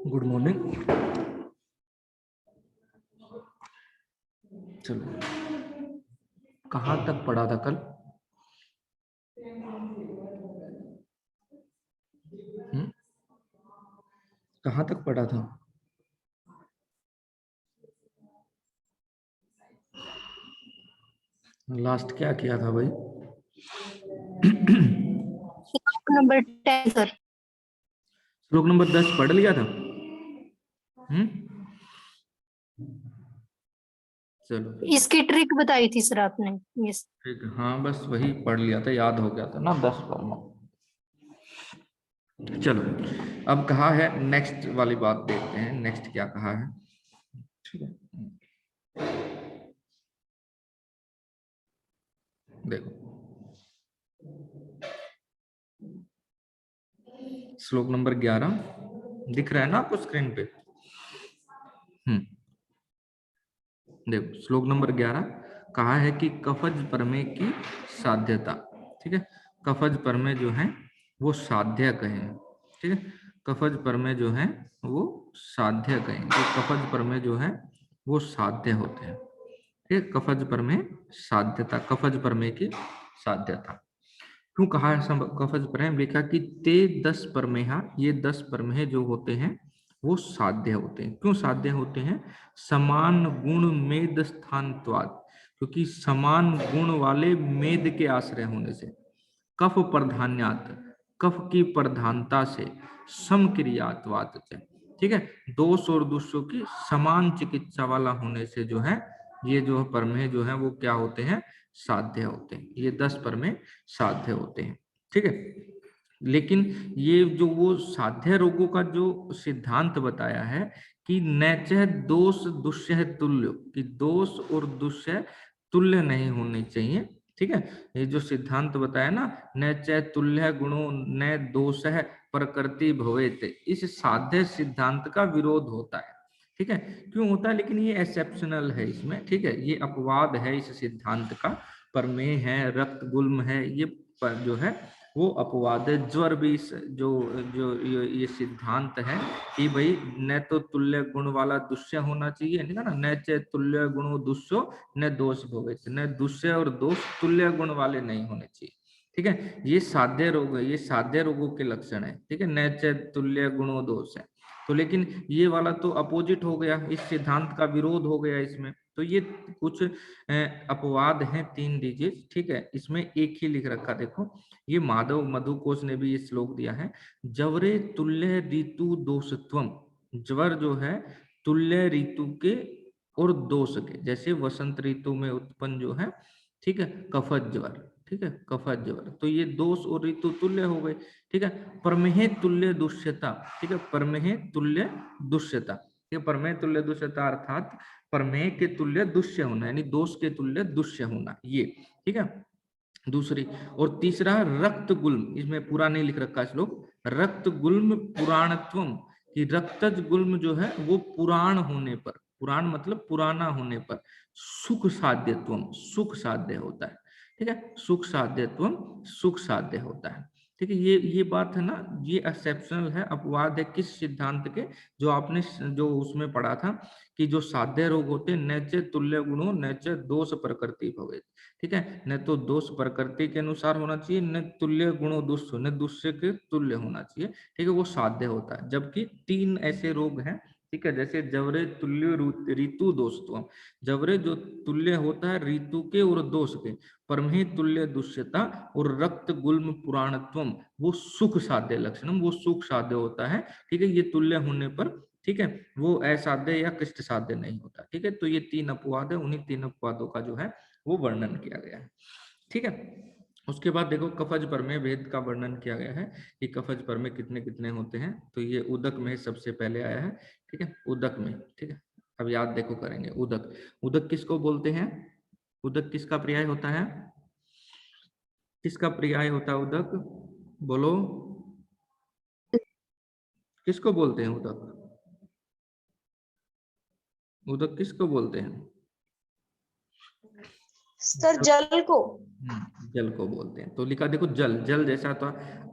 Good morning. चलो, कहाँ तक पढ़ा था कल? कहाँ तक पढ़ा था? लास्ट क्या किया था भाई? Number 10 sir. श्लोक नंबर 10 पढ़ लिया था। चलो, इसकी ट्रिक बताई थी सर आपने। यस ठीक है, हाँ बस वही पढ़ लिया था, याद हो गया था ना 10 पढ़ना। चलो, अब कहा है नेक्स्ट वाली बात देखते हैं, नेक्स्ट क्या कहा है। ठीक है, देखो श्लोक नंबर 11 दिख रहा है ना आपको स्क्रीन पे? देखो श्लोक नंबर 11 कहा है कि कफज परमे की साध्यता। ठीक है, कफज परमे जो है वो साध्य कहें। ठीक है, कफज परमे जो है वो साध्य कहें। तो कफज परमे जो है वो साध्य होते हैं। ठीक है, कफज परमे साध्यता, कफज परमे की साध्यता। क्यों कहा है सब कफज परमे? देखा कि ते 10 परमेहा, ये 10 परमेह जो होते हैं वो साध्य होते हैं। क्यों साध्य होते हैं? समान गुण मेद स्थानत्वात्, क्योंकि समान गुण वाले मेद के आश्रय होने से, कफ प्रधान्यात, कफ की प्रधानता से, समक्रियात्वात्। ठीक है, दोष और दुष्टों की समान चिकित्सा वाला होने से जो है ये जो परमेह जो है वो क्या होते हैं? साध्य होते हैं। ये 10 परमेह साध्य होते हैं। ठीक है, लेकिन ये जो वो साध्य रोगों का जो सिद्धांत बताया है कि नैचह दोष दुष्य तुल्य, कि दोष और दुष्य तुल्य नहीं होने चाहिए। ठीक है, ये जो सिद्धांत बताया ना, नैचह तुल्य गुणों न दोष है प्रकृति भवेत, इस साध्य सिद्धांत का विरोध होता है। ठीक है, क्यों होता है? लेकिन ये एक्सेप्शनल है इसमें। ठीक है, ये अपवाद है इस सिद्धांत का। प्रमेय है, रक्त गुल्म है, ये जो है वो अपवाद है। ज्वर भी जो जो ये सिद्धांत है कि भाई न तो तुल्य गुण वाला दुष्य होना चाहिए, नहीं ना, न च तुल्य गुणो दुष्यो न दोष भवेत, न दुष्य और दोष तुल्य गुण वाले नहीं होने चाहिए। ठीक है, ये साध्य रोग है, ये साध्य रोगों के लक्षण है। ठीक है, न च तुल्य गुणो दोष है। तो लेकिन ये वाला तो अपोजिट हो गया, इस सिद्धांत का विरोध हो गया इसमें। तो ये कुछ अपवाद हैं 3 डिजीज। ठीक है, इसमें एक ही लिख रखा, देखो ये माधव मधुकोश ने भी ये श्लोक दिया है, जवरे तुल्य ऋतु दोषत्वम। ज्वर जो है तुल्य ऋतु के और दोष के, जैसे वसंत ऋतु में उत्पन्न जो है, ठीक है, कफज ज्वर। ठीक है, कफज ज्वर, तो ये दोष और ऋतु तुल्य हो गए। ठीक है, परमेह तुल्य दुष्यता। ठीक है, परमेह तुल्य दुष्यता, ये परमेह तुल्य दुष्यता अर्थात परमेह के तुल्य दुष्य होना, यानी दोष के तुल्य दुष्य होना, ये। ठीक है, दूसरी। और तीसरा रक्त गुल्म, इसमें पूरा नहीं लिख रखा श्लोक, रक्त गुल्म पुराणत्वम, कि रक्तज गुल्म जो है वो पुराण होने पर, पुराण मतलब पुराना होने पर, सुख साध्यत्वम, सुख साध्य होता है। ठीक है, सुख साध्यत्वम, सुख साध्य होता है। ठीक है, ये बात है ना, ये एक्सेप्शनल है, अपवाद है किस सिद्धांत के? जो आपने जो उसमें पढ़ा था कि जो साध्य रोग होते हैं, नैचे तुल्य गुणों नैचे दोष प्रकृति भवेत्। ठीक है, न तो दोष प्रकृति के अनुसार होना चाहिए, न तुल्य गुणों दुष्य, न दुष्य के तुल्य होना चाहिए। ठीक है, वो साध्य होता है। जबकि 3 ऐसे रोग हैं, ठीक है, जैसे जवरे तुल्य ऋतु दोषत्व, जवरे जो तुल्य होता है ऋतु के और दोष के, परमहि तुल्य दुष्यता, और रक्त गुल्म पुराणत्वम, वो सुख साध्य लक्षणम, वो सुख साध्य होता है। ठीक है, ये तुल्य होने पर, ठीक है, वो असाध्य या कृष्ट साध्य नहीं होता। ठीक है, तो ये 3 अपवाद है, उन्हीं 3 अपवादों का जो है वो वर्णन किया गया है। ठीक है, उसके बाद देखो कफज परमेय भेद का वर्णन किया गया है कि कफज परमेय कितने कितने होते हैं। तो ये उदक में सबसे पहले आया है। ठीक है, उदक में। ठीक है, अब याद देखो करेंगे। उदक, उदक किसको बोलते हैं? उदक किसका पर्याय होता है? किसका पर्याय होता है उदक? बोलो, किसको बोलते हैं उदक? उदक किसको बोलते हैं? सर जल को। जल को बोलते हैं। तो लिखा देखो जल, जल जैसा तो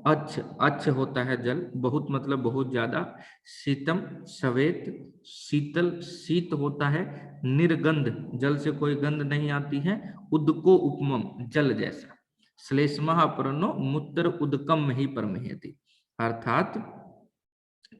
अच्छ, अच्छ होता है जल, बहुत मतलब बहुत ज्यादा, शीतम श्वेत शीतल, शीत होता है, निर्गंध जल से कोई गंध नहीं आती है, उदको उपमम जल जैसा, श्लेष्मः परनो मूत्र उदकम ही परमहति, अर्थात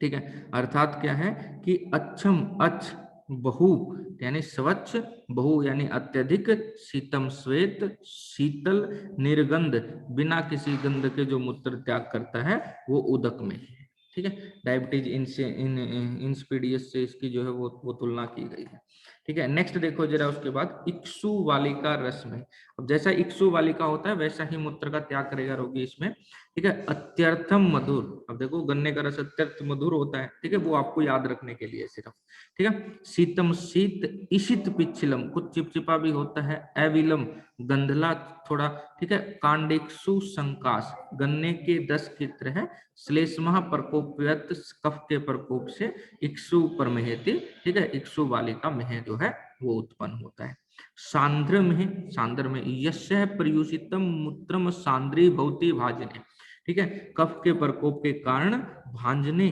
ठीक है, अर्थात क्या है कि अच्छम अच्छ बहु यानी स्वच्छ, बहु यानी अत्यधिक, शीतम श्वेत शीतल, निर्गंध बिना किसी गंध के जो मूत्र त्याग करता है वो उदक में है। ठीक है, डायबिटीज इंसिपिडियस से इसकी जो है वो तुलना की गई है। ठीक है, नेक्स्ट देखो जरा उसके बाद इक्सु वालिका रस में, अब जैसा इक्सु वालिका होता है वैसा ही मूत्र का त्याग करेगा रोगी इसमें। ठीक है, अत्यर्थम मधुर, अब देखो गन्ने का रस अत्यर्थ मधुर होता है, ठीक है, वो आपको याद रखने के लिए सिर्फ। ठीक है, शीतम शीत, ईशित पिछलम कुछ चिपचिपा भी होता है, अविलम गंधला थोड़ा, ठीक है, कांडेक्षु संकाश गन्ने के 10 की तरह, श्लेष्मः प्रकोपयत कफ के प्रकोप से, इक्षु परमहेति, ठीक है, इक्षु वालिका में जो है वो उत्पन्न होता है। सांद्र में, सांद्र में यस्य प्रयुषितम मूत्रम सांद्री भवति भाजने, ठीक है, कफ के प्रकोप के कारण भांजने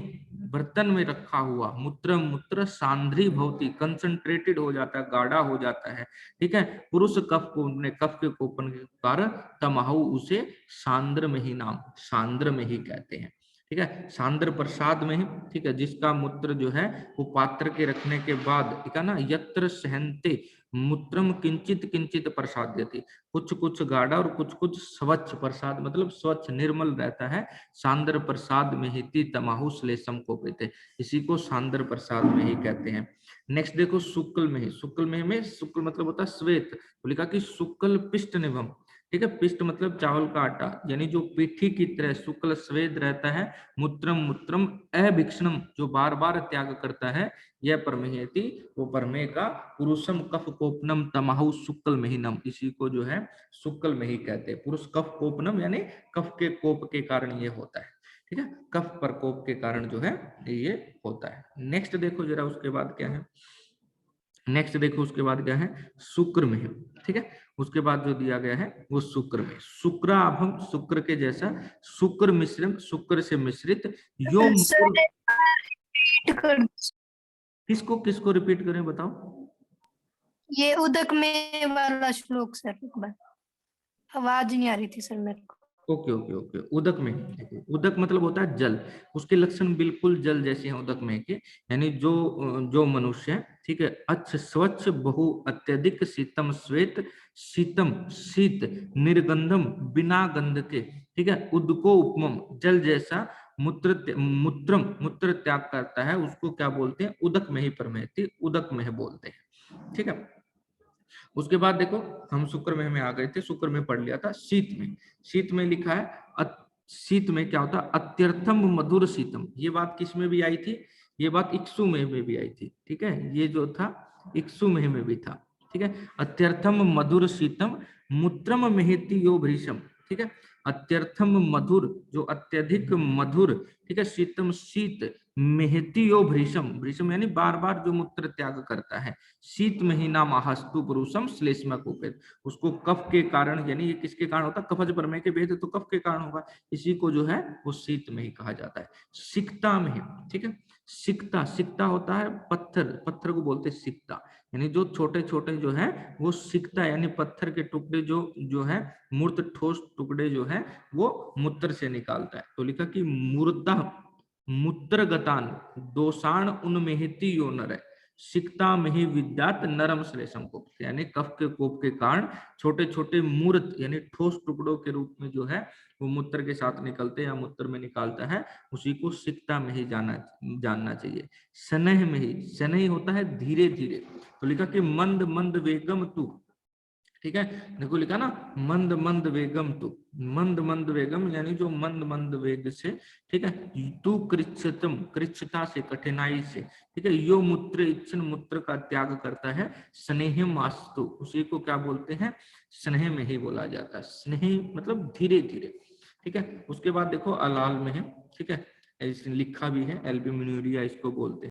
बर्तन में रखा हुआ मूत्र, मूत्र सांद्री भवति कंसंट्रेटेड हो जाता है, गाढ़ा हो जाता है। ठीक है, पुरुष कफ को कफ के कोपन के कारण तमाहु उसे सांद्र में ही नाम, सांद्र में ही कहते हैं। ठीक है, सांद्र प्रसाद में ही, ठीक है, जिसका मूत्र जो है वो पात्र के रखने के बाद, ठीक है ना, यत्र सहन्ते मूत्रम किंचित किंचित प्रसाद्यते, कुछ कुछ गाढ़ा और कुछ कुछ स्वच्छ, प्रसाद मतलब स्वच्छ निर्मल रहता है, सांद्र प्रसाद में ही तमाहु श्लेषम को कहते हैं, इसी को सांद्र प्रसाद में ही कहते हैं। नेक्स्ट देखो शुक्ल में ही, शुक्ल में शुक्ल मतलब होता है श्वेत, तो लिखा कि शुक्ल पिष्ट निभम, ठीक है, पिष्ट मतलब चावल का आटा, यानी जो पीठी की तरह शुक्ल श्वेत रहता है, मूत्रम मूत्रम अभिक्षणम जो बार बार त्याग करता है, यह परमेहति वो परमे का, पुरुषम कफ कोपनम तमाहु शुक्ल महीनम, इसी को जो है शुक्ल में ही कहते हैं। पुरुष कफ कोपनम यानी कफ के कोप के कारण ये होता है। ठीक है, कफ प्रकोप के कारण जो है ये होता है। नेक्स्ट देखो जरा उसके बाद क्या है, नेक्स्ट देखो उसके बाद क्या है, शुक्र में, ठीक है, उसके बाद जो दिया गया है वो शुक्र में, शुक्राभम शुक्र के जैसा, शुक्र मिश्रम शुक्र से मिश्रित, यो सर repeat कर, किसको किसको रिपीट करें बताओ? ये उदक में वाला श्लोक सर, एक बार आवाज नहीं आ रही थी सर मेरे को। ओके ओके ओके, उदक में देखो, उदक मतलब होता है जल, उसके लक्षण बिल्कुल जल जैसे हैं उदक में के, यानी जो जो मनुष्य है, ठीक है, अच्छ स्वच्छ बहु अत्यधिक शीतम श्वेत, शीतम शीत, निर्गंधम बिना गंध के, ठीक है, उदको उपमम जल जैसा, मूत्रम मूत्र त्याग करता है, उसको क्या बोलते हैं, उदक में ही परमेति, उदक में बोलते हैं। ठीक है, उसके बाद देखो हम शुक्र में आ गए थे, शुक्र में पढ़ लिया था शीत में, शीत में लिखा है शीत में क्या होता है, अत्यर्थम मधुर शीतम, ये बात किस में भी आई थी, ये बात इक्सु में भी आई थी। ठीक है, ये जो था इक्सु में भी था। ठीक है, अत्यर्थम मधुर शीतम मूत्रम मेहति यो भृशम, ठीक है, अत्यर्थम मधुर जो अत्यधिक मधुर, ठीक है, शीतम शीत, मेहति यो भृशम, भृशम यानी बार बार जो मूत्र त्याग करता है, शीत महीना महास्तु पुरुषम श्लेष्मा को कहते, उसको कफ के कारण, यानी ये किसके कारण होता है, कफज प्रमेय के भेद तो कफ के कारण होगा, इसी को जो है वो शीत में ही कहा जाता है। सिक्ता में, ठीक है, सिक्ता, सिक्ता होता है पत्थर, पत्थर को बोलते हैं सिक्ता, यानी जो छोटे छोटे जो है वो सिक्ता, यानी पत्थर के टुकड़े जो है मूर्त ठोस टुकड़े जो है वो मूत्र से निकालता है। तो लिखा कि मूर्ता मूत्रगतान दोषाण उन्मेहिति यो नर, सिक्ता में ही विद्यात नरम श्लेषम को, यानी कफ के कोप के कारण छोटे छोटे मूर्त यानी ठोस टुकड़ों के रूप में जो है वो मूत्र के साथ निकलते या मूत्र में निकालता है, उसी को सिक्ता में ही जानना चाहिए। स्नेह में ही, स्नेह होता है धीरे धीरे, तो लिखा कि मंद मंद वेगम तू, ठीक है, देखो लिखा ना मंद मंद वेगम तू, मंद मंद वेगम यानी जो मंद मंद वेग से, ठीक है, तू कृच्छतम कृच्छता से कठिनाई से, ठीक है, यो मूत्र इच्छन मूत्र का त्याग करता है, स्नेहम आस्तु उसी को क्या बोलते हैं, स्नेह में ही बोला जाता है, स्नेह मतलब धीरे धीरे। ठीक है, उसके बाद देखो अलाल में है, ठीक है, लिखा भी है एल्ब्यूमिनुरिया इसको बोलते हैं।